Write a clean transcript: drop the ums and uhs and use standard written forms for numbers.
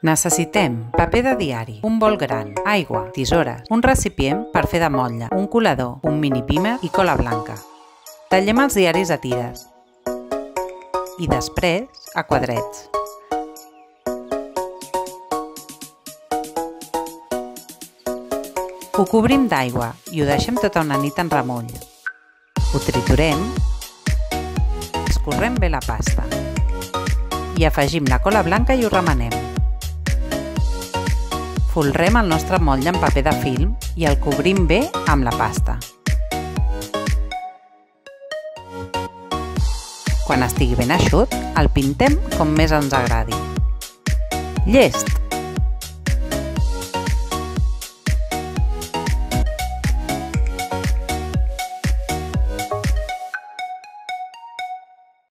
Necessitem paper de diari, un bol gran, aigua, tisores, un recipient per fer de motlle, un colador, un mini pímer i cola blanca. Tallem els diaris a tires i després a quadrets. Ho cobrim d'aigua i ho deixem tota una nit en remull. Ho triturem, escorrem bé la pasta i afegim la cola blanca i ho remenem. Folrem el nostre motlle amb paper de film i el cobrim bé amb la pasta. Quan estigui ben eixut, el pintem com més ens agradi. Llest!